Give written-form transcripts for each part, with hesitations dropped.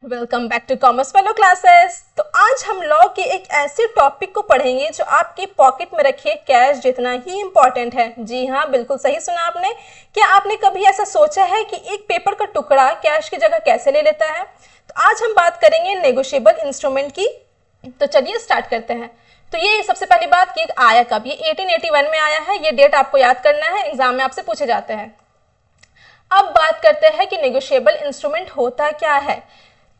Welcome back to commerce fellow classes. तो आज हम लॉ के एक ऐसे टॉपिक को पढ़ेंगे जो आपकी पॉकेट में रखे कैश जितना ही इंपॉर्टेंट है। जी हाँ, बिल्कुल सही सुना आपने। क्या आपने कभी ऐसा सोचा है कि एक पेपर का टुकड़ा कैश की जगह कैसे ले लेता है? तो आज हम बात करेंगे नेगोशिएबल इंस्ट्रूमेंट की। तो चलिए स्टार्ट करते हैं। तो ये सबसे पहली बात कि आया कब, ये 1881 में आया है। ये डेट आपको याद करना है, एग्जाम में आपसे पूछे जाते हैं। अब बात करते हैं कि नेगोशिएबल इंस्ट्रूमेंट होता क्या है।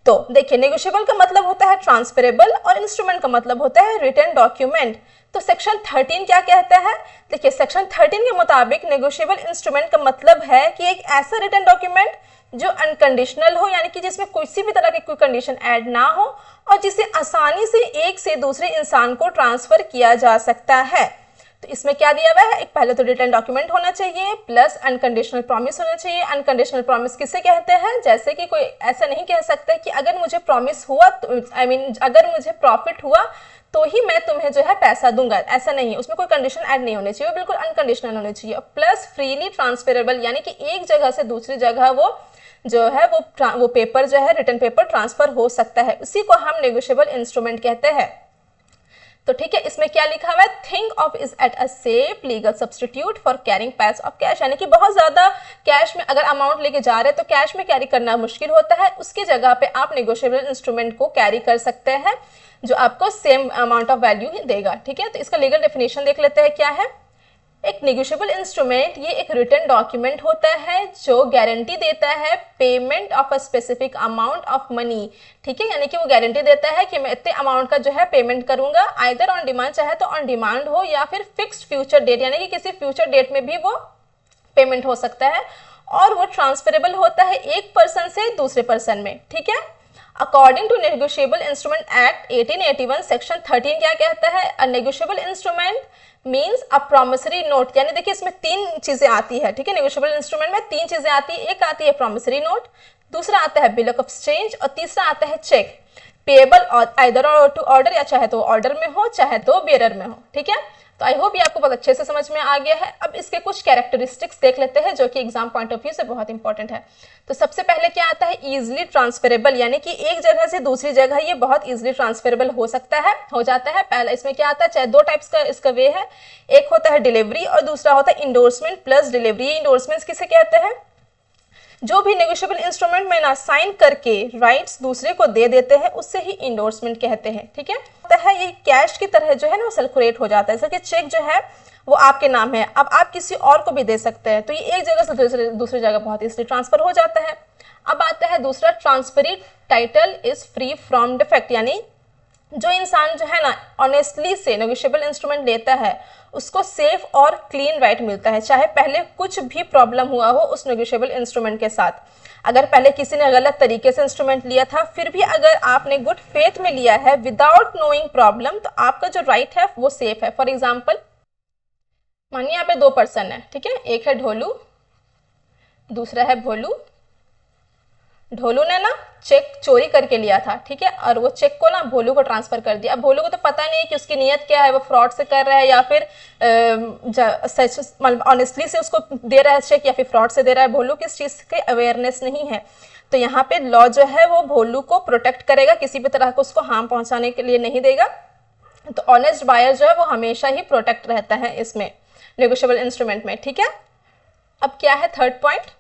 तो देखिए, नेगोशिएबल का मतलब होता है ट्रांसफरेबल और इंस्ट्रूमेंट का मतलब होता है रिटन डॉक्यूमेंट। तो सेक्शन 13 क्या कहता है? देखिए, सेक्शन 13 के मुताबिक नेगोशिएबल इंस्ट्रूमेंट का मतलब है कि एक ऐसा रिटन डॉक्यूमेंट जो अनकंडीशनल हो, यानी कि जिसमें किसी भी तरह की कोई कंडीशन ऐड ना हो और जिसे आसानी से एक से दूसरे इंसान को ट्रांसफर किया जा सकता है। तो इसमें क्या दिया हुआ है? एक पहले तो रिटन डॉक्यूमेंट होना चाहिए प्लस अनकंडीशनल प्रॉमिस होना चाहिए। अनकंडीशनल प्रॉमिस किसे कहते हैं? जैसे कि कोई ऐसा नहीं कह सकता कि अगर मुझे प्रॉमिस हुआ तो अगर मुझे प्रॉफिट हुआ तो ही मैं तुम्हें जो है पैसा दूंगा, ऐसा नहीं। उसमें कोई कंडीशन ऐड नहीं होनी चाहिए, बिल्कुल अनकंडीशनल होनी चाहिए। प्लस फ्रीली ट्रांसफरेबल, यानी कि एक जगह से दूसरी जगह वो जो है वो पेपर जो है रिटन पेपर ट्रांसफर हो सकता है। उसी को हम नेगोशिएबल इंस्ट्रूमेंट कहते हैं। तो ठीक है, इसमें क्या लिखा हुआ है? Think of is at a safe legal substitute for carrying पैस ऑफ कैश, यानी कि बहुत ज्यादा कैश में अगर अमाउंट लेके जा रहे हैं तो कैश में कैरी करना मुश्किल होता है, उसकी जगह पे आप नेगोशिएबल इंस्ट्रूमेंट को कैरी कर सकते हैं जो आपको सेम अमाउंट ऑफ वैल्यू ही देगा। ठीक है, तो इसका लीगल डेफिनेशन देख लेते हैं क्या है। एक नेगोशिएबल इंस्ट्रूमेंट ये एक रिटन डॉक्यूमेंट होता है जो गारंटी देता है payment of a specific amount of money. ठीक है, यानी कि वो गारंटी देता है कि मैं इतने अमाउंट का जो है पेमेंट करूंगा, आइदर ऑन डिमांड, चाहे तो ऑन डिमांड हो या फिर फिक्स्ड फ्यूचर डेट, यानी कि किसी फ्यूचर डेट में भी वो पेमेंट हो सकता है। और वो ट्रांसफरेबल होता है एक पर्सन से दूसरे पर्सन में। ठीक है, according to negotiable instrument act 1881 section 13 क्या कहता है? A negotiable instrument means a promissory note, यानी देखिए इसमें तीन चीजें आती है। ठीक है, नेगोशिएबल इंस्ट्रूमेंट में तीन चीजें आती है। एक आती है प्रॉमिसरी नोट, दूसरा आता है बिल ऑफ एक्सचेंज और तीसरा आता है चेक। पेएबल और आइदर टू ऑर्डर, या चाहे तो ऑर्डर में हो चाहे तो बेयरर में हो। ठीक है, तो आई होप ये आपको बहुत अच्छे से समझ में आ गया है। अब इसके कुछ कैरेक्टरिस्टिक्स देख लेते हैं जो कि एग्जाम पॉइंट ऑफ व्यू से बहुत इंपॉर्टेंट है। तो सबसे पहले क्या आता है? इजिली ट्रांसफरेबल, यानी कि एक जगह से दूसरी जगह ये बहुत इजिली ट्रांसफरेबल हो सकता है, हो जाता है। पहला इसमें क्या आता है? चाहे दो टाइप्स का इसका वे है, एक होता है डिलीवरी और दूसरा होता है इंडोर्समेंट प्लस डिलीवरी। इंडोर्समेंट किसे कहते हैं? जो भी नेगोशिएबल इंस्ट्रूमेंट में ना साइन करके राइट्स दूसरे को दे देते हैं उसे ही इंडोर्समेंट कहते हैं। ठीक है, ये कैश की तरह जो है ना वो सर्कुलेट हो जाता है। जैसे कि चेक जो है वो आपके नाम है, अब आप किसी और को भी दे सकते हैं, तो ये एक जगह से दूसरी जगह बहुत इसलिए ट्रांसफर हो जाता है। अब आता है दूसरा, transferee title is free from defect, यानी जो इंसान जो है ना ऑनेस्टली से नेगोशिएबल इंस्ट्रूमेंट लेता है उसको सेफ और क्लीन राइट मिलता है, चाहे पहले कुछ भी प्रॉब्लम हुआ हो उस नेगोशिएबल इंस्ट्रूमेंट के साथ। अगर पहले किसी ने गलत तरीके से इंस्ट्रूमेंट लिया था, फिर भी अगर आपने गुड फेथ में लिया है विदाउट नोइंग प्रॉब्लम, तो आपका जो राइट है वो सेफ है। फॉर एग्जाम्पल, मानिए यहाँ पे दो पर्सन है। ठीक है, एक है ढोलू, दूसरा है भोलू। ढोलू ने ना चेक चोरी करके लिया था, ठीक है, और वो चेक को ना भोलू को ट्रांसफर कर दिया। अब भोलू को तो पता नहीं है कि उसकी नीयत क्या है, वो फ्रॉड से कर रहा है या फिर ऑनेस्टली से उसको दे रहा है चेक या फिर फ्रॉड से दे रहा है। भोलू किस चीज की अवेयरनेस नहीं है। तो यहाँ पे लॉ जो है वो भोलू को प्रोटेक्ट करेगा, किसी भी तरह को उसको हार्म पहुंचाने के लिए नहीं देगा। तो ऑनेस्ट बायर जो है वो हमेशा ही प्रोटेक्ट रहता है इसमें नेगोशिएबल इंस्ट्रूमेंट में। ठीक है, अब क्या है third point?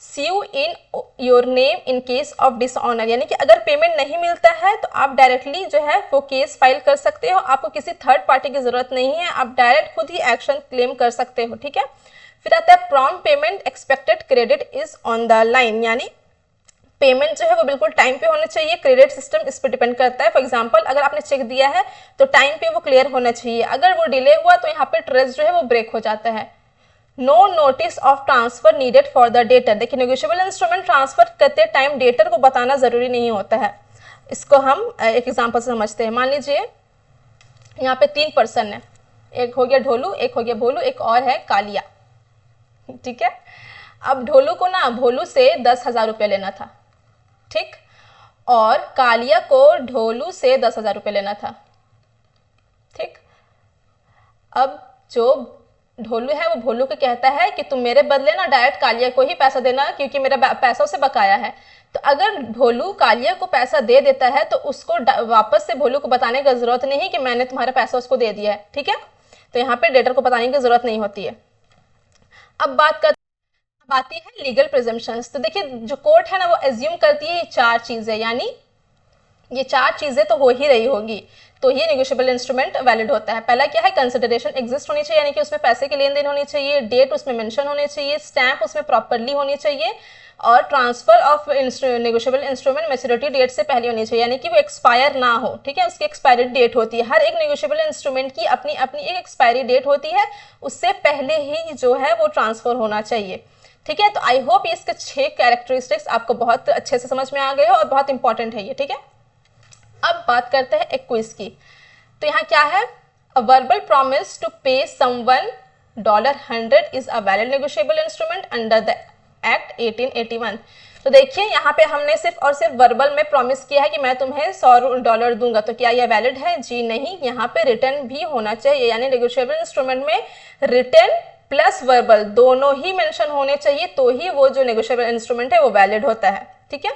Sue in your name in case of dishonour, यानी कि अगर पेमेंट नहीं मिलता है तो आप डायरेक्टली जो है वो केस फाइल कर सकते हो, आपको किसी थर्ड पार्टी की जरूरत नहीं है, आप डायरेक्ट खुद ही एक्शन क्लेम कर सकते हो। ठीक है, फिर आता है prompt payment expected credit is on the line, यानी पेमेंट जो है वो बिल्कुल टाइम पे होना चाहिए। क्रेडिट सिस्टम इस पर डिपेंड करता है। फॉर एग्जांपल, अगर आपने चेक दिया है तो टाइम पे वो क्लियर होना चाहिए, अगर वो डिले हुआ तो यहाँ पे ट्रस्ट जो है वो ब्रेक हो जाता है। No notice of transfer needed for the debtor, देखिए नेगोशिएबल इंस्ट्रूमेंट ट्रांसफर करते टाइम डेटर को बताना जरूरी नहीं होता है। इसको हम एक एग्जांपल से समझते हैं। मान लीजिए यहाँ पे तीन पर्सन है, एक हो गया ढोलू, एक हो गया भोलू, एक और है कालिया। ठीक है, अब ढोलू को ना भोलू से 10,000 रुपया लेना था, ठीक, और कालिया को ढोलू से 10,000 रुपया लेना था। ठीक, अब जो ढोलू है वो भोलू को कहता है कि तुम मेरे बदले ना डायरेक्ट कालिया को ही पैसा देना, क्योंकि मेरा पैसा उसे बकाया है। तो अगर भोलू कालिया को पैसा दे देता है तो उसको वापस से भोलू को बताने की जरूरत नहीं कि मैंने तुम्हारा पैसा उसको दे दिया है, ठीक है। तो यहाँ पे डेटर को बताने की जरूरत नहीं होती है। अब आती है लीगल प्रिजम्पशंस। तो देखिए जो कोर्ट है ना वो एज्यूम करती है ये चार चीजें, यानी ये चार चीजें तो हो ही रही होगी, तो ये नेगोशिएबल इंस्ट्रूमेंट वैलिड होता है। पहला क्या है, कंसिडरेशन एग्जिस्ट होनी चाहिए, यानी कि उसमें पैसे के लेन देन होनी चाहिए, डेट उसमें मेंशन होनी चाहिए, स्टैंप उसमें प्रॉपरली होनी चाहिए, और transfer of negotiable instrument maturity date से पहले होनी चाहिए, यानी कि वो एक्सपायर ना हो, ठीक है। उसकी एक्सपायरी डेट होती है, हर एक नेगोशिएबल इंस्ट्रूमेंट की अपनी अपनी एक एक्सपायरी डेट होती है, उससे पहले ही जो है वो ट्रांसफर होना चाहिए, ठीक है। तो आई होप इसके 6 कैरेक्टरिस्टिक्स आपको बहुत अच्छे से समझ में आ गए हो और बहुत इंपॉर्टेंट है ये, ठीक है। अब बात करते हैं एक क्विज की। तो यहाँ क्या है, अ वर्बल प्रॉमिस टू पे someone $100 is a valid negotiable instrument under the act 1881। तो देखिए यहाँ पे हमने सिर्फ और सिर्फ वर्बल में प्रॉमिस किया है कि मैं तुम्हें $100 दूंगा, तो क्या यह वैलिड है? जी नहीं, यहाँ पे रिटर्न भी होना चाहिए, यानी नेगोशिएबल इंस्ट्रूमेंट में रिटर्न प्लस वर्बल दोनों ही मेंशन होने चाहिए, तो ही वो जो नेगोशिएबल इंस्ट्रूमेंट है वो वैलिड होता है, ठीक है।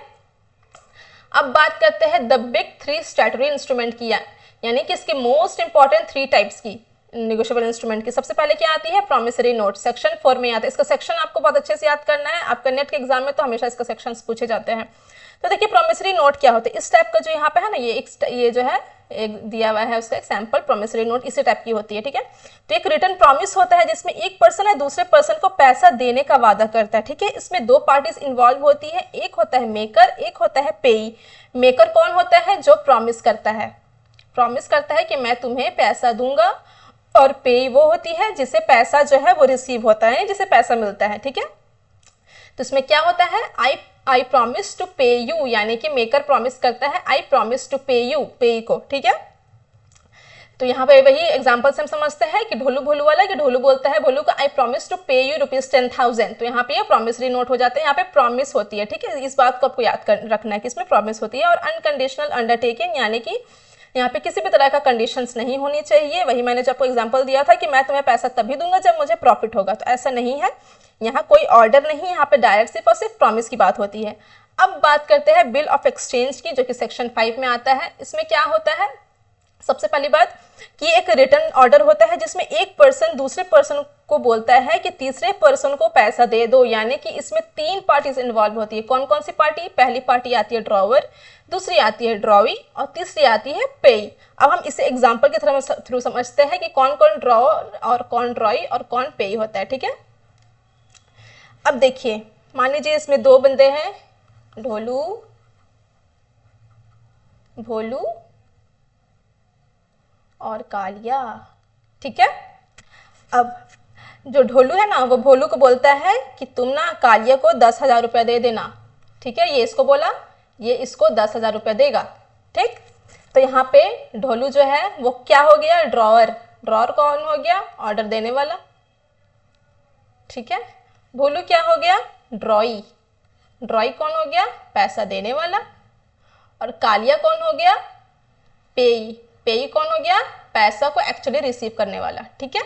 अब बात करते हैं द बिग 3 स्टैट्यूटरी इंस्ट्रूमेंट की, यानी कि इसके मोस्ट इंपॉर्टेंट 3 टाइप्स की नेगोशिएबल इंस्ट्रूमेंट की। सबसे पहले क्या आती है, प्रॉमिसरी नोट, सेक्शन 4 में आता है। इसका सेक्शन आपको बहुत अच्छे से याद करना है, आपका नेट के एग्जाम में तो हमेशा इसका सेक्शन पूछे जाते हैं। तो देखिए प्रॉमिसरी नोट क्या होता है, इस टाइप का जो यहाँ पे है ना, ये जो है एक दिया हुआ है उसका एक सैंपल प्रॉमिसरी नोट इसी टाइप की होती है, ठीक है। तो एक रिटर्न प्रॉमिस होता है जिसमें एक पर्सन है दूसरे पर्सन को पैसा देने का वादा करता है, ठीक है। इसमें 2 पार्टीज इन्वॉल्व होती है, एक होता है मेकर, एक होता है पेई। मेकर कौन होता है, जो प्रॉमिस करता है कि मैं तुम्हें पैसा दूंगा, और पेई वो होती है जिसे पैसा जो है वो रिसीव होता है, जिसे पैसा मिलता है, ठीक है। तो इसमें क्या होता है, आई प्रॉमिस टू पे यू, यानी कि मेकर प्रॉमिस करता है आई प्रॉमिस टू पे यू, पे को, ठीक है। तो यहाँ पे वही एग्जांपल से हम समझते हैं कि ढोलू भोलू वाला, कि ढोलू बोलता है भोलू को आई प्रॉमिस टू पे यू ₹10,000, तो यहाँ पे ये प्रॉमिसरी नोट हो जाते हैं, यहाँ पे प्रॉमिस होती है, ठीक है। इस बात को आपको याद रखना है कि इसमें प्रॉमिस होती है। और अनकंडीशनल अंडरटेकिंग, यानी कि यहाँ पे किसी भी तरह का कंडीशंस नहीं होनी चाहिए। वही मैंने जब आपको एग्जांपल दिया था कि मैं तुम्हें पैसा तभी दूंगा जब मुझे प्रॉफिट होगा, तो ऐसा नहीं है, यहाँ कोई ऑर्डर नहीं, यहाँ पे डायरेक्ट सिर्फ और सिर्फ प्रॉमिस की बात होती है। अब बात करते हैं बिल ऑफ एक्सचेंज की, जो कि सेक्शन 5 में आता है। इसमें क्या होता है, सबसे पहली बात कि एक रिटर्न ऑर्डर होता है जिसमें एक पर्सन दूसरे पर्सन को बोलता है कि तीसरे पर्सन को पैसा दे दो, यानी कि इसमें 3 पार्टीज इन्वॉल्व होती है। कौन कौन सी पार्टी, पहली पार्टी आती है ड्रॉवर, दूसरी आती है ड्रॉवी, और तीसरी आती है पेई। अब हम इसे एग्जांपल के थ्रू समझते हैं कि कौन कौन ड्रॉवर और कौन ड्रॉई और कौन पेई होता है, ठीक है। अब देखिए, मान लीजिए इसमें 2 बंदे हैं, ढोलू भोलू और कालिया, ठीक है। अब जो ढोलू है ना वो भोलू को बोलता है कि तुम ना कालिया को 10,000 रुपया दे देना, ठीक है। ये इसको बोला, ये इसको 10,000 रुपया देगा, ठीक। तो यहाँ पे ढोलू जो है वो क्या हो गया, ड्रॉवर। ड्रॉवर कौन हो गया, ऑर्डर देने वाला, ठीक है। भोलू क्या हो गया, ड्रॉई। ड्रॉई कौन हो गया, पैसा देने वाला। और कालिया कौन हो गया, पेई। पेई कौन हो गया, पैसा को एक्चुअली रिसीव करने वाला, ठीक है।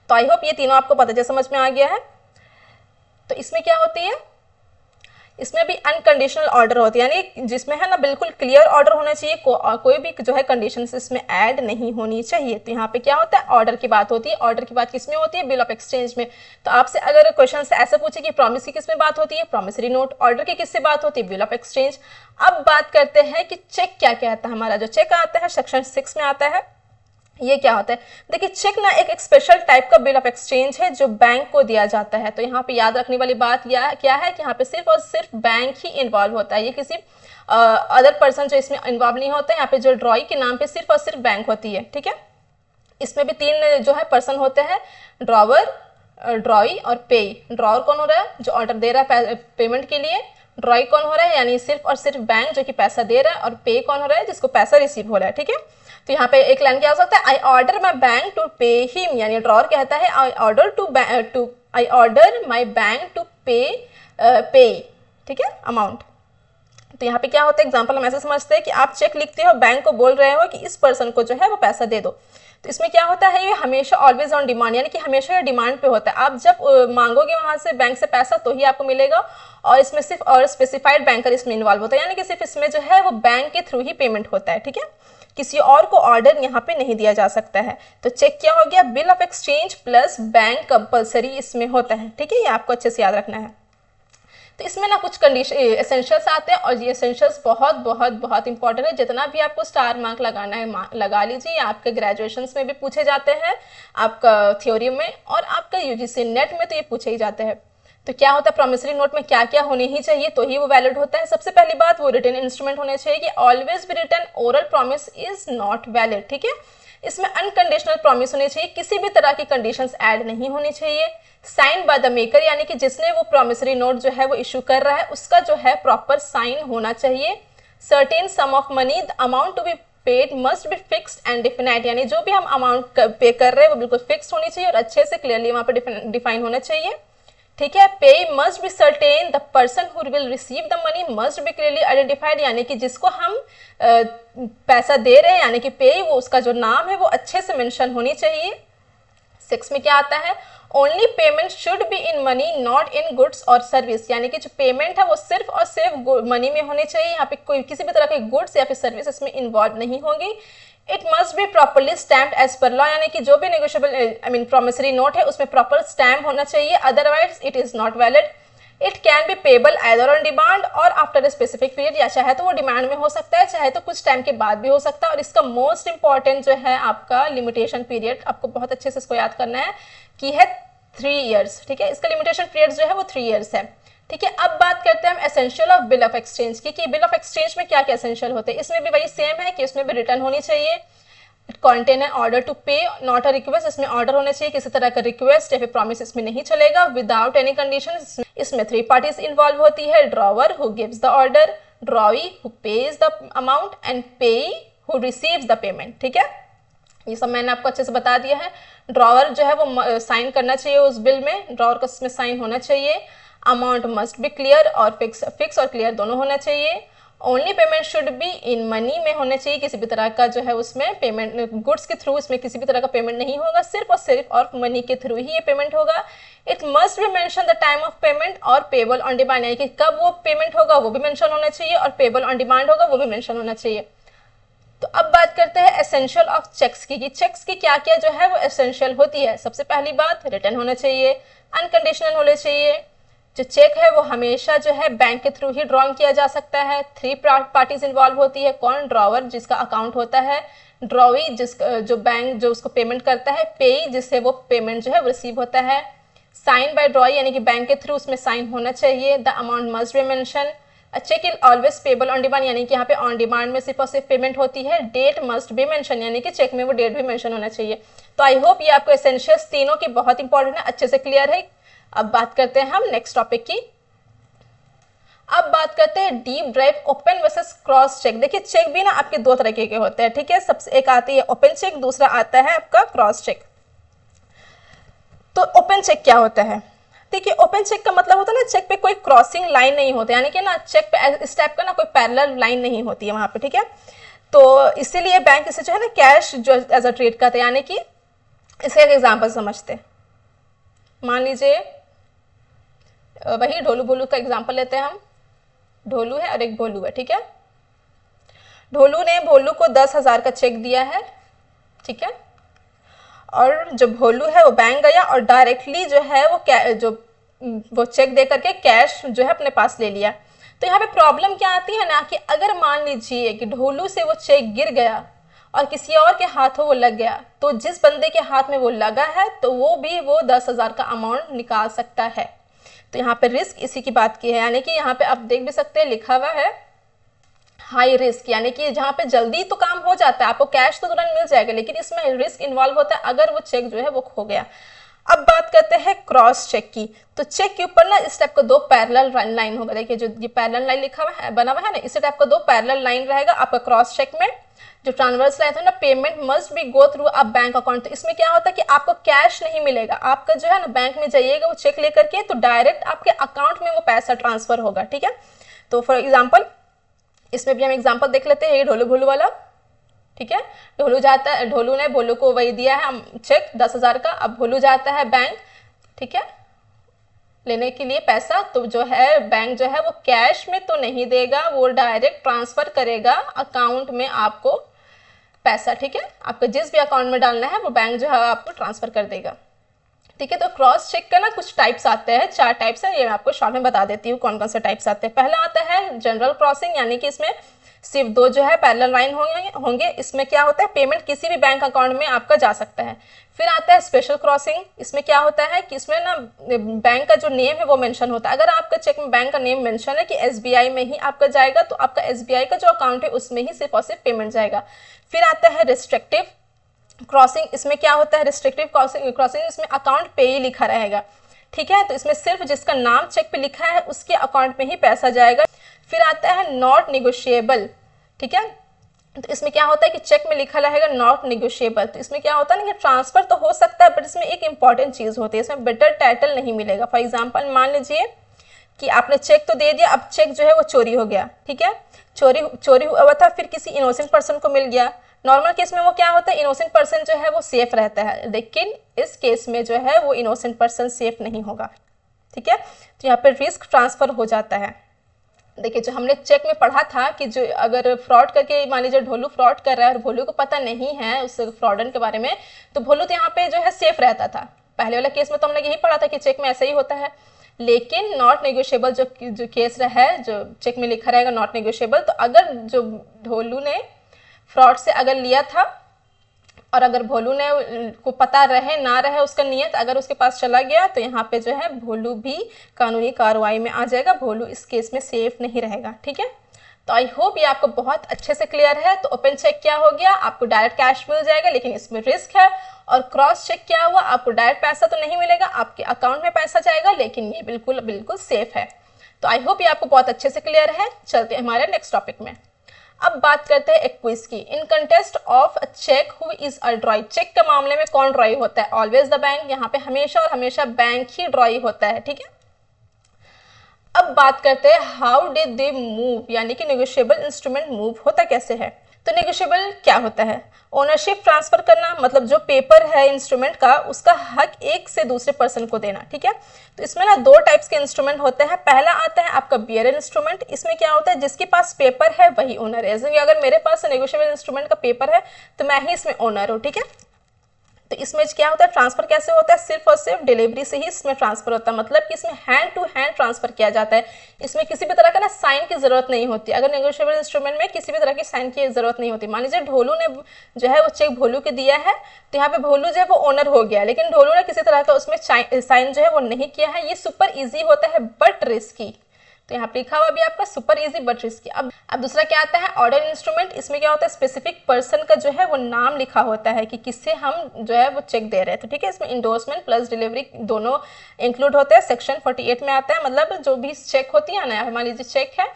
तो आई होप ये तीनों आपको पता चल समझ में आ गया है। तो इसमें क्या होती है, इसमें भी अनकंडीशनल ऑर्डर होती है, यानी जिसमें है ना बिल्कुल क्लियर ऑर्डर होना चाहिए, कोई भी जो है कंडीशंस इसमें ऐड नहीं होनी चाहिए। तो यहाँ पे क्या होता है, ऑर्डर की बात होती है। ऑर्डर की बात किसमें होती है, बिल ऑफ एक्सचेंज में। तो आपसे अगर क्वेश्चन से ऐसा पूछे कि प्रॉमिस की किसमें बात होती है, प्रॉमिसरी नोट। ऑर्डर की किससे बात होती है, बिल ऑफ एक्सचेंज। अब बात करते हैं कि चेक क्या कहता है। हमारा जो चेक आता है सेक्शन 6 में आता है, ये क्या होता है, देखिए चेक ना एक स्पेशल टाइप का बिल ऑफ एक्सचेंज है जो बैंक को दिया जाता है। तो यहाँ पे याद रखने वाली बात क्या है कि यहाँ पे सिर्फ और सिर्फ बैंक ही इन्वॉल्व होता है, ये किसी अदर पर्सन जो इसमें इन्वॉल्व नहीं होता है। यहाँ पे जो ड्रॉई के नाम पे सिर्फ और सिर्फ बैंक होती है, ठीक है। इसमें भी 3 जो है पर्सन होते हैं, ड्रॉवर, ड्रॉई और पेई। ड्रॉवर कौन हो रहा है, जो ऑर्डर दे रहा है पेमेंट के लिए। ड्रॉई कौन हो रहा है, यानी सिर्फ और सिर्फ बैंक जो कि पैसा दे रहा है। और पे कौन हो रहा है, जिसको पैसा रिसीव हो रहा है, ठीक है। तो यहाँ पे एक लाइन क्या हो सकता है, I order my bank to pay him, यानी ड्रॉवर कहता है I order my bank to pay, ठीक है, अमाउंट। तो यहाँ पे क्या होता है, एग्जांपल हम ऐसे समझते हैं कि आप चेक लिखते हो, बैंक को बोल रहे हो कि इस पर्सन को जो है वो पैसा दे दो। तो इसमें क्या होता है, ये हमेशा ऑलवेज ऑन डिमांड, यानी कि हमेशा ये डिमांड पे होता है। आप जब मांगोगे वहां से बैंक से पैसा तो ही आपको मिलेगा, और इसमें सिर्फ और स्पेसिफाइड बैंकर इसमें इन्वॉल्व होता है, यानी कि सिर्फ इसमें जो है वो बैंक के थ्रू ही पेमेंट होता है, ठीक है। किसी और को ऑर्डर यहाँ पे नहीं दिया जा सकता है। तो चेक क्या हो गया, bill of exchange plus bank compulsory इसमें होता है, ठीक है, ये आपको अच्छे से याद रखना है। तो इसमें ना कुछ कंडीशन एसेंशियल्स आते हैं, और ये एसेंशियल्स बहुत बहुत बहुत इंपॉर्टेंट है। जितना भी आपको स्टार मार्क लगाना है लगा लीजिए, आपके ग्रेजुएशंस में भी पूछे जाते हैं, आपका थ्योरी में, और आपका यूजीसी नेट में तो ये पूछे ही जाते हैं। तो क्या होता है, प्रॉमिसरी नोट में क्या क्या होने ही चाहिए तो ही वो वैलिड होता है। सबसे पहली बात, वो रिटन इंस्ट्रूमेंट होने चाहिए कि always be written oral promise is not valid, ठीक है। इसमें अनकंडीशनल प्रॉमिस होनी चाहिए, किसी भी तरह की कंडीशंस ऐड नहीं होनी चाहिए। साइन बाय द मेकर, यानी कि जिसने वो प्रॉमिसरी नोट जो है वो इशू कर रहा है उसका जो है प्रॉपर साइन होना चाहिए। Certain sum of money, the amount to be paid must be fixed and definite, यानी जो भी हम अमाउंट पे कर रहे हैं वो बिल्कुल फिक्स होनी चाहिए और अच्छे से क्लियरली वहां पर डिफाइन होना चाहिए, ठीक है। पे must be certain, the person who will receive the money must be clearly identified, यानी कि जिसको हम पैसा दे रहे हैं यानी कि पे, वो उसका जो नाम है वो अच्छे से मेंशन होनी चाहिए। 6 में क्या आता है, only payment should be in money not in goods और सर्विस, यानी कि जो पेमेंट है वो सिर्फ और सिर्फ मनी में होनी चाहिए, यहाँ पे कोई किसी भी तरह के गुड्स या फिर सर्विस इसमें इन्वॉल्व नहीं होंगी। It must be properly stamped as per law, यानी कि जो भी नेगोशिएबल प्रॉमिसरी नोट है उसमें प्रॉपर स्टैम्प होना चाहिए, otherwise it is not valid. It can be payable either on demand और आफ्टर ए स्पेसिफिक पीरियड, या चाहे तो वो डिमांड में हो सकता है, चाहे तो कुछ टाइम के बाद भी हो सकता है। और इसका मोस्ट इंपॉर्टेंट जो है आपका लिमिटेशन पीरियड, आपको बहुत अच्छे से इसको याद करना है कि है 3 ईयर्स, ठीक है। इसका लिमिटेशन पीरियड जो है वो 3 ईयर्स है, ठीक है। अब बात करते हैं हम essential of bill of exchange की, कि बिल ऑफ एक्सचेंज में क्या क्या एसेंशियल होते हैं। इसमें भी वही सेम है कि उसमें भी रिटर्न होनी चाहिए। It contain an order to pay not a request, इसमें ऑर्डर होना चाहिए, किसी तरह का रिक्वेस्ट या फिर प्रॉमिस इसमें नहीं चलेगा। विदाउट एनी कंडीशन, इसमें 3 पार्टीज इन्वॉल्व होती है, drawer who gives the order, drawee who page the amount and पेई हु रिसीव्स द पेमेंट, ठीक है। ये सब मैंने आपको अच्छे से बता दिया है। ड्रॉवर जो है वो साइन करना चाहिए उस बिल में, ड्रॉवर का उसमें साइन होना चाहिए। अमाउंट मस्ट बी क्लियर और फिक्स और क्लियर दोनों होना चाहिए। Only payment should be in money में होना चाहिए, किसी भी तरह का जो है उसमें पेमेंट गुड्स के थ्रू इसमें किसी भी तरह का पेमेंट नहीं होगा, सिर्फ और मनी के थ्रू ही ये पेमेंट होगा। It must be mention the time of payment और पेबल ऑन डिमांड, यानी कि कब वो पेमेंट होगा वो भी मेंशन होना चाहिए और पेबल ऑन डिमांड होगा वो भी मेंशन होना चाहिए। तो अब बात करते हैं एसेंशियल ऑफ चेक्स की, चेक्स की क्या क्या जो है वो एसेंशियल होती है। सबसे पहली बात, रिटर्न होना चाहिए, अनकंडीशनल होने चाहिए। जो चेक है वो हमेशा जो है बैंक के थ्रू ही ड्रॉ किया जा सकता है। 3 पार्टीज इन्वॉल्व होती है, कौन, ड्रॉवर जिसका अकाउंट होता है, ड्रॉवी जो बैंक जो उसको पेमेंट करता है, पेई जिससे वो पेमेंट जो है वो रिसीव होता है। साइन बाय ड्रॉई, यानी कि बैंक के थ्रू उसमें साइन होना चाहिए। The amount must be mention. Cheque is always payable on demand, यानी कि यहाँ पे ऑन डिमांड में सिर्फ और सिर्फ पेमेंट होती है। डेट मस्ट बी मेंशन, यानी कि चेक में वो डेट भी मेंशन होना चाहिए। तो आई होप ये आपको एसेंशियल्स तीनों की बहुत इंपॉर्टेंट है, अच्छे से क्लियर है। अब बात करते हैं हम नेक्स्ट टॉपिक की। अब बात करते हैं deep drive open versus cross cheque. देखिए चेक भी ना आपके 2 तरीके के होते हैं, ठीक है। सबसे एक आती है ओपन चेक, दूसरा आता है आपका क्रॉस चेक। तो ओपन चेक क्या होता है, देखिए ओपन चेक का मतलब होता है ना, चेक पे कोई क्रॉसिंग लाइन नहीं होती, यानी कि ना चेक पे इस टाइप का ना कोई पैरेलल लाइन नहीं होती है वहां पे, ठीक है। तो इसीलिए बैंक इसे जो है ना कैश जो एज अ ट्रेड करते हैं, यानी कि इसका एक एग्जाम्पल समझते हैं। मान लीजिए वही ढोलू भोलू का एग्जाम्पल लेते हैं हम। ढोलू है और एक भोलू है, ठीक है। ढोलू ने भोलू को 10,000 का चेक दिया है, ठीक है। और जो भोलू है वो बैंक गया और डायरेक्टली जो है वो चेक दे करके कैश जो है अपने पास ले लिया। तो यहाँ पे प्रॉब्लम क्या आती है ना, कि अगर मान लीजिए कि ढोलू से वो चेक गिर गया और किसी और के हाथों वो लग गया, तो जिस बंदे के हाथ में वो लगा है तो वो भी वो 10,000 का अमाउंट निकाल सकता है। तो यहाँ पे रिस्क इसी की बात की है, यानी कि यहाँ पे आप देख भी सकते हैं लिखा हुआ है हाई रिस्क, यानी कि जहाँ पे जल्दी तो काम हो जाता है, आपको कैश तो तुरंत मिल जाएगा, लेकिन इसमें रिस्क इन्वॉल्व होता है अगर वो चेक जो है वो खो गया। अब बात करते हैं क्रॉस चेक की। तो चेक के ऊपर ना इस टाइप का 2 पैरेलल लाइन होगा, देखिए जो ये पैरेलल लाइन लिखा हुआ है बना हुआ है ना, इसी टाइप का 2 पैरेलल लाइन रहेगा आपका क्रॉस चेक में। जो ट्रांसवर्स लाइन है ना, payment must be go through a bank account. तो इसमें क्या होता है कि आपको कैश नहीं मिलेगा, आपका जो है ना बैंक में जाइएगा वो चेक लेकर के, तो डायरेक्ट आपके अकाउंट में वो पैसा ट्रांसफर होगा, ठीक है। तो फॉर एग्जाम्पल इसमें भी हम एग्जाम्पल देख लेते हैं, ये ढोलू भोलू वाला। ठीक है। ढोलू ने भोलू को वही दिया है चेक 10,000 का। अब भोलू जाता है बैंक, ठीक है, लेने के लिए पैसा। तो जो है बैंक जो है वो कैश में तो नहीं देगा, वो डायरेक्ट ट्रांसफर करेगा अकाउंट में आपको पैसा, ठीक है। आपको जिस भी अकाउंट में डालना है वो बैंक जो है आपको ट्रांसफर कर देगा, ठीक है। तो क्रॉस चेक का ना कुछ टाइप्स आते हैं, 4 टाइप्स है, ये मैं आपको शॉर्ट में बता देती हूँ कौन कौन से टाइप्स आते हैं। पहला आता है जनरल क्रॉसिंग, यानी कि इसमें सिर्फ 2 जो है पैरेलल लाइन होंगे। इसमें क्या होता है, पेमेंट किसी भी बैंक अकाउंट में आपका जा सकता है। फिर आता है स्पेशल क्रॉसिंग, इसमें क्या होता है कि इसमें ना बैंक का जो नेम है वो मेंशन होता है। अगर आपका चेक में बैंक का नेम मेंशन है कि SBI में ही आपका जाएगा, तो आपका SBI का जो अकाउंट है उसमें ही सिर्फ और सिर्फ पेमेंट जाएगा। फिर आता है रिस्ट्रिक्टिव क्रॉसिंग, इसमें क्या होता है, रिस्ट्रिक्टिव क्रॉसिंग इसमें अकाउंट पे ही लिखा रहेगा, ठीक है। तो इसमें सिर्फ जिसका नाम चेक पे लिखा है उसके अकाउंट में ही पैसा जाएगा। फिर आता है नॉट निगोशिएबल, ठीक है। तो इसमें क्या होता है कि चेक में लिखा रहेगा नॉट निगोशिएबल। तो इसमें क्या होता है ना कि ट्रांसफर तो हो सकता है, बट इसमें एक इंपॉर्टेंट चीज होती है, इसमें बेटर टाइटल नहीं मिलेगा। फॉर एग्जाम्पल मान लीजिए कि आपने चेक तो दे दिया, अब चेक जो है वो चोरी हो गया, ठीक है, चोरी हुआ था, फिर किसी इनोसेंट पर्सन को मिल गया। नॉर्मल केस में वो क्या होता है, इनोसेंट पर्सन जो है वो सेफ रहता है, लेकिन इस केस में जो है वो इनोसेंट पर्सन सेफ नहीं होगा, ठीक है। तो यहाँ पे रिस्क ट्रांसफर हो जाता है। देखिए जो हमने चेक में पढ़ा था कि जो अगर फ्रॉड करके मान लीजिए ढोलू फ्रॉड कर रहा है और भोलू को पता नहीं है उस फ्रॉडन के बारे में, तो भोलू तो यहाँ पे जो है सेफ रहता था। पहले वाला केस में तो हमने यही पढ़ा था कि चेक में ऐसा ही होता है। लेकिन नॉट नेगोशिएबल जो केस है, जो चेक में लिखा रहेगा नॉट नेगोशिएबल, तो अगर जो ढोलू ने फ्रॉड से अगर लिया था और अगर भोलू ने को पता रहे ना रहे उसका नियत अगर उसके पास चला गया, तो यहाँ पे जो है भोलू भी कानूनी कार्रवाई में आ जाएगा, भोलू इस केस में सेफ नहीं रहेगा, ठीक है। तो आई होप ये आपको बहुत अच्छे से क्लियर है। तो ओपन चेक क्या हो गया, आपको डायरेक्ट कैश मिल जाएगा लेकिन इसमें रिस्क है। और क्रॉस चेक क्या हुआ, आपको डायरेक्ट पैसा तो नहीं मिलेगा, आपके अकाउंट में पैसा जाएगा, लेकिन ये बिल्कुल बिल्कुल सेफ है। तो आई होप ये आपको बहुत अच्छे से क्लियर है। चलते हैं हमारे नेक्स्ट टॉपिक में। अब बात करते हैं एक क्विज की। In contest of a cheque who is a drawee, cheque के मामले में कौन ड्रॉई होता है, ऑलवेज द बैंक। यहाँ पे हमेशा और हमेशा बैंक ही ड्रॉई होता है, ठीक है। अब बात करते हैं हाउ डिड दे मूव, यानी कि नेगोशिएबल इंस्ट्रूमेंट मूव होता कैसे है। तो नेगोशिएबल क्या होता है, ओनरशिप ट्रांसफर करना, मतलब जो पेपर है इंस्ट्रूमेंट का उसका हक एक से दूसरे पर्सन को देना, ठीक है। तो इसमें ना 2 टाइप्स के इंस्ट्रूमेंट होते हैं। पहला आता है आपका बियरर इंस्ट्रूमेंट, इसमें क्या होता है जिसके पास पेपर है वही ओनर है। जैसे अगर मेरे पास नेगोशिएबल इंस्ट्रूमेंट का पेपर है तो मैं ही इसमें ओनर हूँ, ठीक है। तो इसमें क्या होता है, ट्रांसफर कैसे होता है, सिर्फ और सिर्फ डिलीवरी से ही इसमें ट्रांसफर होता है, मतलब कि इसमें हैंड टू हैंड ट्रांसफर किया जाता है। इसमें किसी भी तरह का ना साइन की जरूरत नहीं होती। अगर नेगोशिएबल इंस्ट्रूमेंट में किसी भी तरह की साइन की जरूरत नहीं होती। मान लीजिए ढोलू ने जो है वो चेक भोलू के दिया है, तो यहाँ पे भोलू जो है वो ओनर हो गया, लेकिन ढोलू ने किसी तरह का उसमें साइन जो है वो नहीं किया है। ये सुपर ईजी होता है बट रिस्की। तो यहाँ पे लिखा हुआ भी आपका सुपर इजी बट रिस्की। अब दूसरा क्या आता है, ऑर्डर इंस्ट्रूमेंट। इसमें क्या होता है, स्पेसिफिक पर्सन का जो है वो नाम लिखा होता है कि किससे हम जो है वो चेक दे रहे हैं, तो ठीक है। इसमें इंडोर्समेंट प्लस डिलीवरी दोनों इंक्लूड होते हैं। सेक्शन 48 में आता है, मतलब जो भी चेक होती है ना, मान लीजिए चेक है,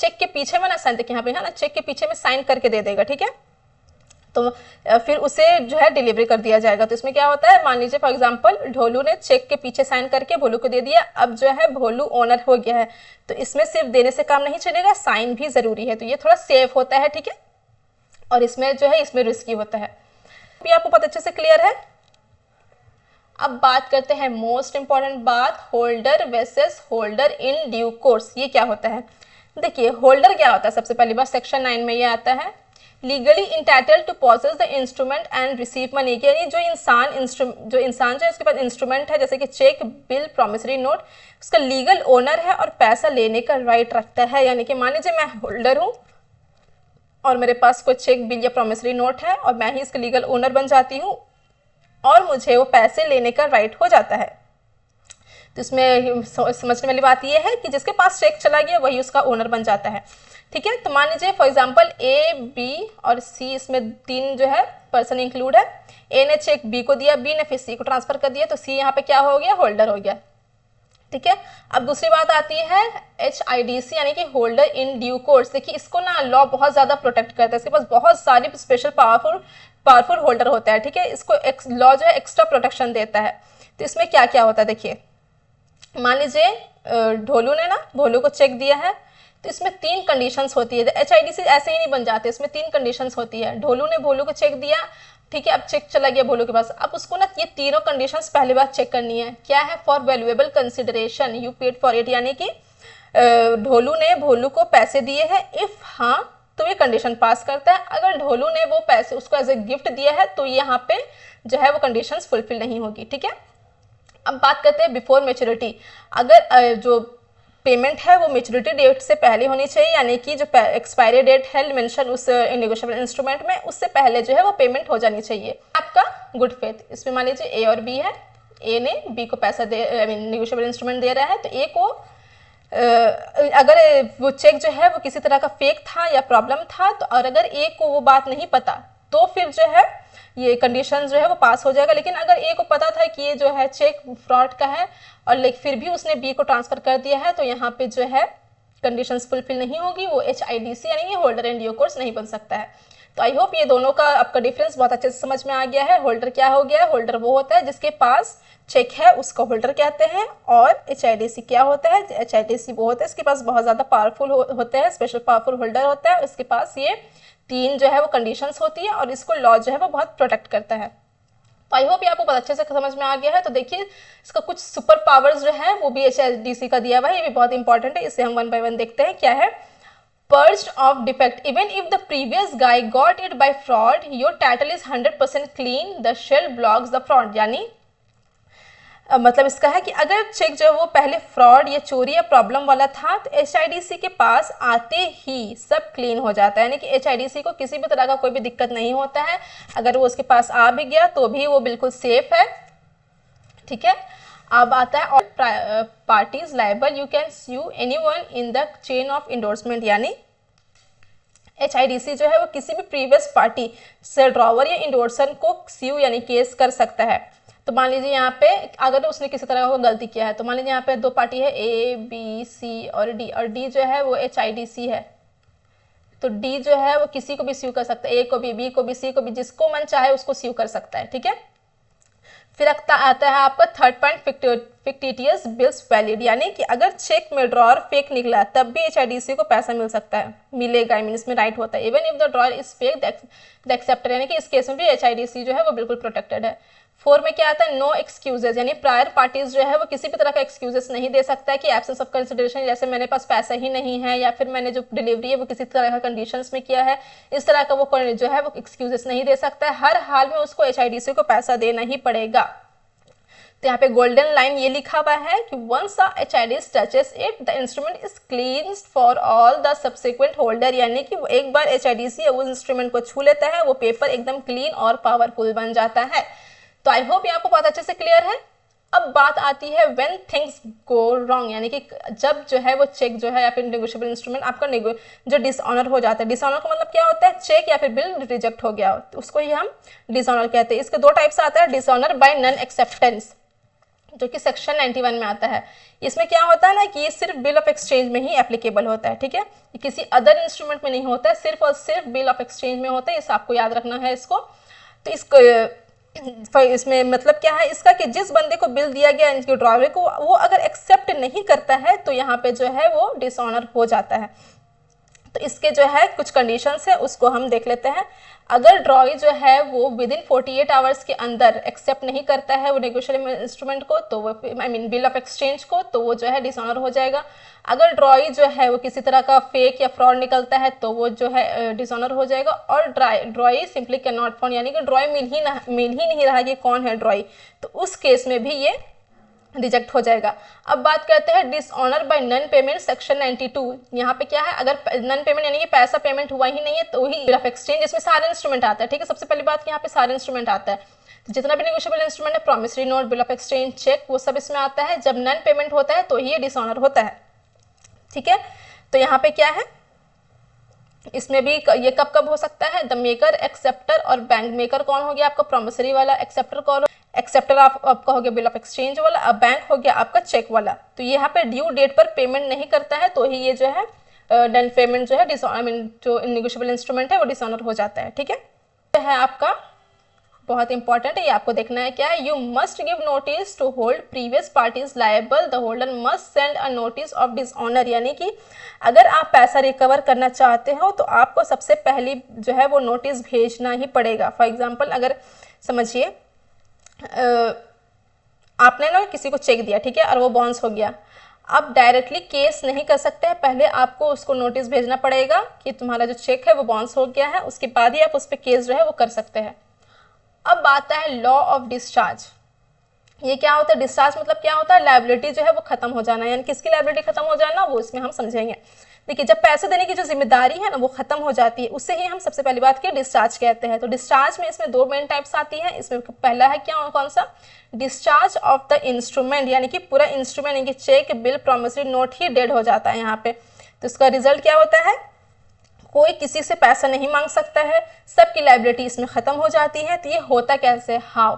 चेक के पीछे में ना साइन, देखिए यहाँ पे है ना, चेक के पीछे में साइन करके दे देगा, ठीक है। तो फिर उसे जो है डिलीवरी कर दिया जाएगा। तो इसमें क्या होता है, मान लीजिए फॉर एग्जांपल ढोलू ने चेक के पीछे साइन करके भोलू को दे दिया, अब जो है भोलू ओनर हो गया है, तो इसमें सिर्फ देने से काम नहीं चलेगा, साइन भी जरूरी है। तो ये थोड़ा सेफ होता है, ठीक है, और इसमें जो है इसमें रिस्की होता है। ये आपको बहुत अच्छे से क्लियर है। अब बात करते हैं मोस्ट इंपॉर्टेंट बात, holder versus holder in due course. ये क्या होता है, देखिए होल्डर क्या होता है, सबसे पहली बार सेक्शन 9 में ये आता है, legally entitled to possess the instrument and receive money. यानी जो इंसान जो है उसके पास इंस्ट्रूमेंट है, जैसे कि चेक, बिल, प्रॉमिसरी नोट, उसका लीगल ओनर है और पैसा लेने का राइट रखता है। यानी कि मान लीजिए मैं होल्डर हूँ और मेरे पास कोई चेक, बिल या प्रॉमिसरी नोट है और मैं ही इसका लीगल ओनर बन जाती हूँ और मुझे वो पैसे लेने का राइट हो जाता है। तो इसमें समझने वाली बात यह है कि जिसके पास चेक चला गया वही उसका ओनर बन जाता है, ठीक है। तो मान लीजिए फॉर एग्जांपल ए, बी और सी, इसमें 3 जो है पर्सन इंक्लूड है। ए ने चेक बी को दिया, बी ने फिर सी को ट्रांसफर कर दिया, तो सी यहाँ पे क्या हो गया, होल्डर हो गया, ठीक है। अब दूसरी बात आती है HIDC, यानी कि होल्डर इन ड्यू कोर्स। देखिए इसको ना लॉ बहुत ज्यादा प्रोटेक्ट करता है, इसके पास बहुत सारी स्पेशल पावरफुल होल्डर होता है, ठीक है। इसको लॉ जो है एक्स्ट्रा प्रोटेक्शन देता है। तो इसमें क्या क्या होता है, देखिए मान लीजिए ढोलू ने ना भोलू को चेक दिया है, तो इसमें 3 कंडीशंस होती है। HIDC ऐसे ही नहीं बन जाते, इसमें 3 कंडीशंस होती है। ढोलू ने भोलू को चेक दिया, ठीक है, अब चेक चला गया भोलू के पास, अब उसको ना ये तीनों कंडीशंस पहली बार चेक करनी है। क्या है? For valuable consideration you paid for it, यानी कि ढोलू ने भोलू को पैसे दिए हैं, इफ हाँ तो ये कंडीशन पास करता है। अगर ढोलू ने वो पैसे उसको एज ए गिफ्ट दिया है तो यहाँ पे जो है वो कंडीशंस फुलफिल नहीं होगी, ठीक है। अब बात करते हैं बिफोर मेच्योरिटी। अगर जो पेमेंट है वो मेच्योरिटी डेट से पहले होनी चाहिए, यानी कि जो एक्सपायरी डेट है मेंशन उस नेगोशिएबल इंस्ट्रूमेंट में, उससे पहले जो है वो पेमेंट हो जानी चाहिए। आपका गुड फेथ, इसमें मान लीजिए ए और बी है, ए ने बी को पैसा दे नेगोशिएबल इंस्ट्रूमेंट दे रहा है, तो ए को अगर वो चेक जो है वो किसी तरह का फेक था या प्रॉब्लम था, तो और अगर ए को वो बात नहीं पता तो फिर जो है ये कंडीशन जो है वो पास हो जाएगा। लेकिन अगर ए को पता था कि ये जो है चेक फ्रॉड का है और लेकिन फिर भी उसने बी को ट्रांसफर कर दिया है, तो यहाँ पे जो है कंडीशंस फुलफिल नहीं होगी, वो HIDC यानी कि होल्डर एंड ड्यू कोर्स नहीं बन सकता है। तो आई होप ये दोनों का आपका डिफरेंस बहुत अच्छे से समझ में आ गया है। होल्डर क्या हो गया है? होल्डर वो होता है जिसके पास चेक है, उसको होल्डर कहते हैं। और HIDC क्या होता है? HIDC वो होता है इसके पास बहुत ज़्यादा पावरफुल होते हैं, स्पेशल पावरफुल होल्डर होता है, उसके पास ये 3 जो है वो कंडीशंस होती है और इसको लॉ जो है वो बहुत प्रोटेक्ट करता है। तो आई होप ये आपको बहुत अच्छे से समझ में आ गया है। तो देखिए इसका कुछ सुपर पावर्स जो है वो भी HIDC का दिया हुआ है, ये भी बहुत इंपॉर्टेंट है, इसे हम 1 बाय 1 देखते हैं। क्या है? Purged of defect, even if the previous guy got it by fraud, your title is 100% clean, the shell blocks the fraud। यानी मतलब इसका है कि अगर चेक जो वो पहले फ्रॉड या चोरी या प्रॉब्लम वाला था तो HIDC के पास आते ही सब क्लीन हो जाता है, यानी कि HIDC को किसी भी तरह का कोई भी दिक्कत नहीं होता है। अगर वो उसके पास आ भी गया तो भी वो बिल्कुल सेफ है, ठीक है। अब आता है और parties liable, you can sue anyone in the chain of endorsement, यानी HIDC जो है वो किसी भी प्रीवियस पार्टी से ड्रॉवर या इंडोर्सन को स्यू यानी केस कर सकता है। तो मान लीजिए यहाँ पे अगर उसने किसी तरह का गलती किया है, तो मान लीजिए यहाँ पे 2 पार्टी है A, B, C और D, और D जो है वो HIDC है, तो D जो है वो किसी को भी स्यू कर सकता है, A को भी, B को भी, C को भी, जिसको मन चाहे उसको स्यू कर सकता है, ठीक है। फिर आता है आपका third point, fictitious bills valid, यानी कि अगर चेक में ड्रॉअर फेक निकला तब भी HIDC को पैसा मिल सकता है, मिलेगा, आई मीन इसमें राइट होता है। Even if the drawer is fake the acceptor, यानी कि इस केस में भी HIDC जो है वो बिल्कुल प्रोटेक्टेड है। 4 में क्या आता है? नो एक्सक्यूजेज, यानी प्रायर पार्टीज जो है वो किसी भी तरह का एक्सक्यूजेस नहीं दे सकता है कि एब्सेंस ऑफ कंसिडरेशन, जैसे मेरे पास पैसा ही नहीं है या फिर मैंने जो डिलीवरी है वो किसी तरह का कंडीशंस में किया है, इस तरह का वो जो है वो एक्सक्यूजेस नहीं दे सकता है। हर हाल में उसको HIDC को पैसा देना ही पड़ेगा। तो यहाँ पे गोल्डन लाइन ये लिखा हुआ है कि once the HIDC touches it the instrument is cleansed for all the subsequent holder, यानी कि वो एक बार HIDC उस इंस्ट्रूमेंट को छू लेता है, वो पेपर एकदम क्लीन और पावरफुल बन जाता है। तो आई होप ये आपको बहुत अच्छे से क्लियर है। अब बात आती है व्हेन थिंग्स गो रॉन्ग, यानी कि जब जो है वो चेक जो है या फिर नेगोशिएबल इंस्ट्रूमेंट आपका जो डिसऑनर हो जाता है। डिसऑनर का मतलब क्या होता है? चेक या फिर बिल रिजेक्ट हो गया, तो उसको ही हम डिसऑनर कहते हैं। इसके 2 टाइप्स आता है, डिसऑनर बाय नॉन एक्सेप्टेंस, जो कि सेक्शन 91 में आता है। इसमें क्या होता है ना कि ये सिर्फ बिल ऑफ एक्सचेंज में ही एप्लीकेबल होता है, ठीक है, ये किसी अदर इंस्ट्रूमेंट में नहीं होता है, सिर्फ और सिर्फ बिल ऑफ एक्सचेंज में होता है, इसे आपको याद रखना है इसको। तो इसमें मतलब क्या है इसका कि जिस बंदे को बिल दिया गया इनके ड्रॉवर को, वो अगर एक्सेप्ट नहीं करता है तो यहाँ पे जो है वो डिसऑनर हो जाता है। तो इसके जो है कुछ कंडीशंस है उसको हम देख लेते हैं। अगर ड्रॉई जो है वो विद इन 48 आवर्स के अंदर एक्सेप्ट नहीं करता है वो नेगोशिएबल इंस्ट्रूमेंट को, तो वो बिल ऑफ एक्सचेंज को, तो वो जो है डिसऑनर हो जाएगा। अगर ड्रॉई जो है वो किसी तरह का फेक या फ्रॉड निकलता है तो वो जो है डिसऑनर हो जाएगा। और ड्रॉई सिंपली कैन नॉट फाउंड, यानी कि ड्रॉई मिल ही नहीं रहा कि कौन है ड्रॉई, तो उस केस में भी ये रिजेक्ट हो जाएगा। अब बात करते हैं dishonour by non payment, section 92। यहाँ पे क्या है? अगर नन पेमेंट यानी कि पैसा पेमेंट हुआ ही नहीं है तो ही बिल ऑफ एक्सचेंज, इसमें सारे इंस्ट्रूमेंट आता है, ठीक है। सबसे पहली बात कि यहाँ पे सारे इंस्ट्रूमेंट आता है, तो जितना भी नेगोशिएबल इंस्ट्रूमेंट है, promissory note, bill of exchange, cheque, वो सब इसमें आता है। जब नन पेमेंट होता है तो ही ये डिसऑनर होता है, ठीक है। तो यहाँ पे क्या है, इसमें भी ये कब कब हो सकता है? द मेकर, एक्सेप्टर और बैंक। मेकर कौन हो गया आपका? प्रॉमिसरी वाला। एक्सेप्टर कौन? एक्सेप्टर आपका हो गया बिल ऑफ एक्सचेंज वाला। अब बैंक हो गया आपका चेक वाला। तो यहाँ पे ड्यू डेट पर पेमेंट नहीं करता है तो ही ये जो है डन पेमेंट जो है जो नेगोशिएबल इंस्ट्रूमेंट है वो डिसऑनर हो जाता है, ठीक है। तो है आपका बहुत इंपॉर्टेंट है, ये आपको देखना है क्या है। You must give notice to hold previous parties liable, the holder must send a notice of dishonour, यानी कि अगर आप पैसा रिकवर करना चाहते हो तो आपको सबसे पहली जो है वो नोटिस भेजना ही पड़ेगा। फॉर एग्जाम्पल अगर समझिए आपने ना किसी को चेक दिया, ठीक है, और वो बाउंस हो गया, आप डायरेक्टली केस नहीं कर सकते हैं, पहले आपको उसको नोटिस भेजना पड़ेगा कि तुम्हारा जो चेक है वो बाउंस हो गया है, उसके बाद ही आप उस पर केस जो है वो कर सकते हैं। अब आता है लॉ ऑफ डिस्चार्ज। ये क्या होता है? डिस्चार्ज मतलब क्या होता है? लायबिलिटी जो है वो खत्म हो जाना, यानी किसकी लायबिलिटी खत्म हो जाना वो इसमें हम समझेंगे। देखिए जब पैसे देने की जो जिम्मेदारी है ना वो खत्म हो जाती है, उससे ही हम सबसे पहली बात की डिस्चार्ज कहते हैं। तो डिस्चार्ज में इसमें दो मेन टाइप्स आती हैं। इसमें पहला है क्या, कौन सा? डिस्चार्ज ऑफ द इंस्ट्रूमेंट, यानी कि पूरा इंस्ट्रूमेंट, यानी कि चेक, बिल, प्रॉमिसरी नोट ही डेड हो जाता है यहाँ पे। तो इसका रिजल्ट क्या होता है? कोई किसी से पैसा नहीं मांग सकता है, सबकी लायबिलिटी इसमें खत्म हो जाती है। तो ये होता कैसे? How?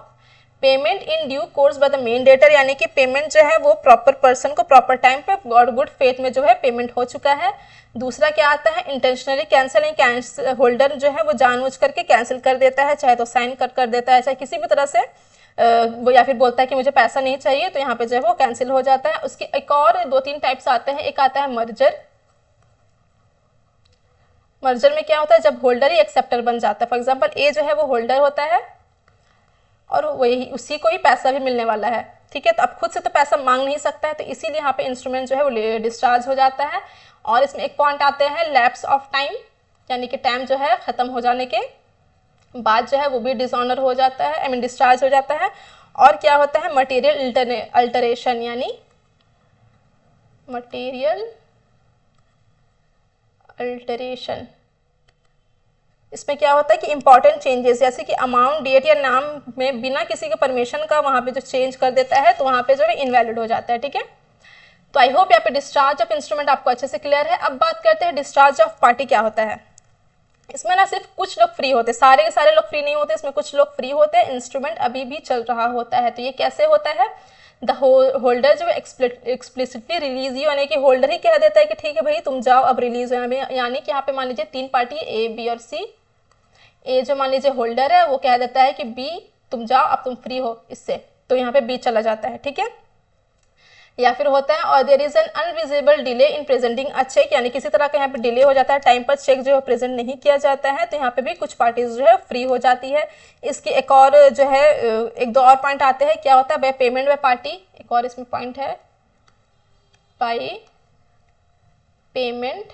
Payment in due course by the main debtor, यानी कि पेमेंट जो है वो प्रॉपर पर्सन को प्रॉपर टाइम पे और गुड फेथ में जो है पेमेंट हो चुका है। दूसरा क्या आता है? इंटेंशनली कैंसिल, होल्डर जो है वो जानबूझ करके कैंसिल कर देता है, चाहे तो साइन कर देता है, चाहे किसी भी तरह से वो, या फिर बोलता है कि मुझे पैसा नहीं चाहिए, तो यहाँ पे जो है वो कैंसिल हो जाता है। उसके एक और दो तीन टाइप्स आते हैं। एक आता है मर्जर। मर्जर में क्या होता है? जब होल्डर ही एक्सेप्टर बन जाता है। फॉर एग्जाम्पल ए जो है वो होल्डर होता है और वही उसी को ही पैसा भी मिलने वाला है, ठीक है, तो अब खुद से तो पैसा मांग नहीं सकता है, तो इसीलिए यहाँ पे इंस्ट्रूमेंट जो है वो डिस्चार्ज हो जाता है। और इसमें एक पॉइंट आते हैं लैप्स ऑफ टाइम, यानी कि टाइम जो है खत्म हो जाने के बाद जो है वो भी डिसऑनर हो जाता है, आई मीन डिस्चार्ज हो जाता है। और क्या होता है? मटेरियल अल्टरेशन, यानी मटेरियल अल्टरेशन। इसमें क्या होता है कि इंपॉर्टेंट चेंजेस, जैसे कि अमाउंट, डेट या नाम में बिना किसी के परमिशन का वहाँ पे जो चेंज कर देता है, तो वहाँ पे जो है इनवैलिड हो जाता है, ठीक है। तो आई होप यहाँ पे डिस्चार्ज ऑफ इंस्ट्रूमेंट आपको अच्छे से क्लियर है। अब बात करते हैं डिस्चार्ज ऑफ पार्टी क्या होता है। इसमें ना सिर्फ कुछ लोग फ्री होते हैं, सारे के सारे लोग फ्री नहीं होते, इसमें कुछ लोग फ्री होते हैं, इंस्ट्रूमेंट अभी भी चल रहा होता है। तो ये कैसे होता है? द होल्डर जो एक्सप्लिसिटली रिलीज, यानी कि होल्डर ही कह देता है कि ठीक है भाई तुम जाओ अब रिलीज हो, यानी कि यहाँ पे मान लीजिए तीन पार्टी ए, बी और सी। ए जो मान लीजिए होल्डर है वो कह देता है कि बी तुम जाओ अब तुम फ्री हो इससे, तो यहाँ पे बी चला जाता है, ठीक है। या फिर होता है और there is an invisible delay in presenting a cheque, यानी किसी तरह का यहाँ पे डिले हो जाता है, टाइम पर चेक जो है प्रेजेंट नहीं किया जाता है, तो यहाँ पे भी कुछ पार्टीज जो है फ्री हो जाती है। इसकी एक और जो है एक दो और पॉइंट आते हैं। क्या होता है? बाय पेमेंट बाय पार्टी, एक और इसमें पॉइंट है, बाय पेमेंट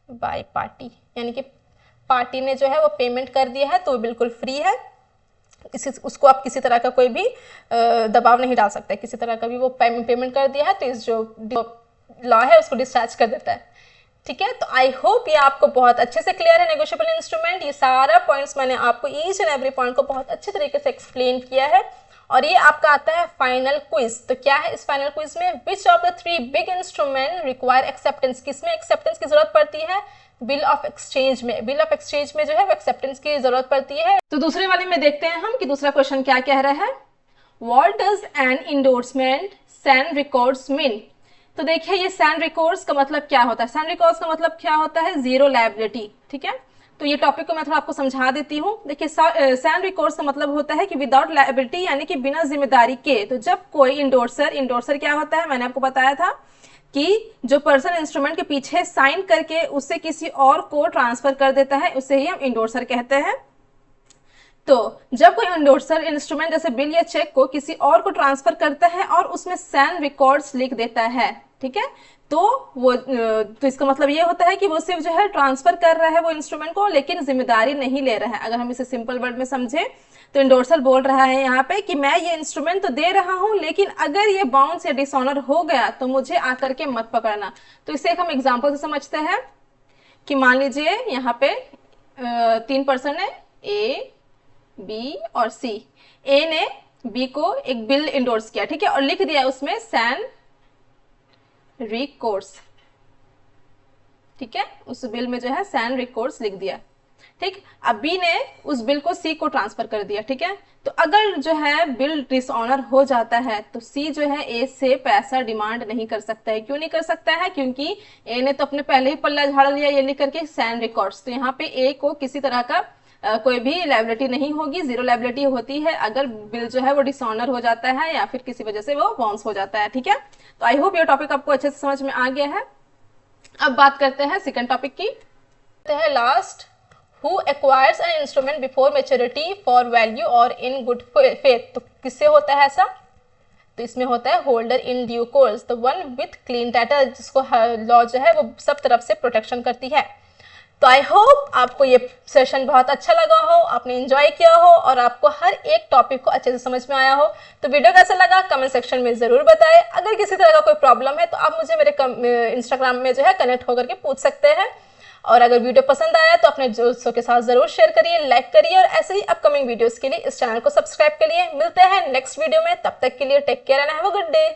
बाय पार्टी, यानी कि पार्टी ने जो है वो पेमेंट कर दिया है तो वो बिल्कुल फ्री है, उसको आप किसी तरह का कोई भी दबाव नहीं डाल सकते, किसी तरह का भी वो पेमेंट कर दिया है तो इस जो लॉ है उसको डिस्चार्ज कर देता है, ठीक है। तो आई होप ये आपको बहुत अच्छे से क्लियर है नेगोशिएबल इंस्ट्रूमेंट। ये सारा पॉइंट्स मैंने आपको ईच एंड एवरी पॉइंट को बहुत अच्छे तरीके से एक्सप्लेन किया है। और ये आपका आता है फाइनल क्विज। तो क्या है इस फाइनल क्विज में? Which of the three big instrument require acceptance, किसमें एक्सेप्टेंस की जरूरत पड़ती है? बिल ऑफ एक्सचेंज में। बिल ऑफ एक्सचेंज में जो है वो एक्सेप्टेंस की जरूरत पड़ती है। तो दूसरे वाले में देखते हैं हम कि दूसरा क्वेश्चन क्या कह रहा है। What does an endorsement sans recours mean? तो देखिए ये सैन रिकॉर्ड्स का मतलब क्या होता है। सैन रिकॉर्ड्स का मतलब क्या होता है? जीरो लायबिलिटी, ठीक है। तो ये टॉपिक को मैं थोड़ा आपको समझा देती हूँ। देखिए सैन रिकॉर्ड्स का मतलब होता है कि विदाउट लायबिलिटी, यानी कि बिना जिम्मेदारी के। तो जब कोई इंडोर्सर क्या होता है, मैंने आपको बताया था कि जो पर्सन इंस्ट्रूमेंट के पीछे साइन करके उससे किसी और को ट्रांसफर कर देता है, उसे ही हम इंडोर्सर कहते हैं। तो जब कोई इंडोर्सर इंस्ट्रूमेंट जैसे बिल या चेक को किसी और को ट्रांसफर करता है और उसमें सैन रिकॉर्ड्स लिख देता है, ठीक है, तो वो तो इसका मतलब ये होता है कि वो सिर्फ जो है ट्रांसफर कर रहा है वो इंस्ट्रूमेंट को, लेकिन जिम्मेदारी नहीं ले रहा है। अगर हम इसे सिंपल वर्ड में समझे तो इंडोर्सर बोल रहा है यहाँ पे कि मैं ये इंस्ट्रूमेंट तो दे रहा हूं, लेकिन अगर ये बाउंस या डिसऑनर हो गया तो मुझे आकर के मत पकड़ना। तो इसे एक हम एग्जाम्पल से समझते हैं कि मान लीजिए यहाँ पे तीन पर्सन है, ए, बी और सी। ए ने बी को एक बिल इंडोर्स किया, ठीक है, और लिख दिया उसमें सैन रिकॉर्ड्स, ठीक है, उस बिल में जो है सैन रिकॉर्ड्स लिख दिया। ठीक। अब बी ने उस बिल को सी को ट्रांसफर कर दिया, ठीक है। तो अगर जो है बिल डिसऑनर हो जाता है तो सी जो है ए से पैसा डिमांड नहीं कर सकता है। क्यों नहीं कर सकता है? क्योंकि ए ने तो अपने पहले ही पल्ला झाड़ लिया ये लिख करके सैन रिकॉर्ड्स। तो यहाँ पे ए को किसी तरह का कोई भी लायबिलिटी नहीं होगी, जीरो लायबिलिटी होती है अगर बिल जो है वो डिसऑनर हो जाता है या फिर किसी वजह से वो बाउंस हो जाता है, ठीक है। तो आई होप ये टॉपिक आपको अच्छे से समझ में आ गया है। अब बात करते हैं सेकंड टॉपिक की। Last, who acquires an instrument before maturity for value और इन गुड फेथ। तो किससे होता है ऐसा? तो इसमें होता है holder in due course, the one with clean title, जिसको लॉ जो है वो सब तरफ से प्रोटेक्शन करती है। तो आई होप आपको ये सेशन बहुत अच्छा लगा हो, आपने एंजॉय किया हो और आपको हर एक टॉपिक को अच्छे से समझ में आया हो। तो वीडियो कैसा लगा कमेंट सेक्शन में ज़रूर बताएं। अगर किसी तरह का कोई प्रॉब्लम है तो आप मुझे मेरे इंस्टाग्राम में जो है कनेक्ट होकर के पूछ सकते हैं। और अगर वीडियो पसंद आया तो अपने दोस्तों के साथ ज़रूर शेयर करिए, लाइक करिए और ऐसे ही अपकमिंग वीडियोज़ के लिए इस चैनल को सब्सक्राइब करिए। मिलते हैं नेक्स्ट वीडियो में, तब तक के लिए take care and have a good day.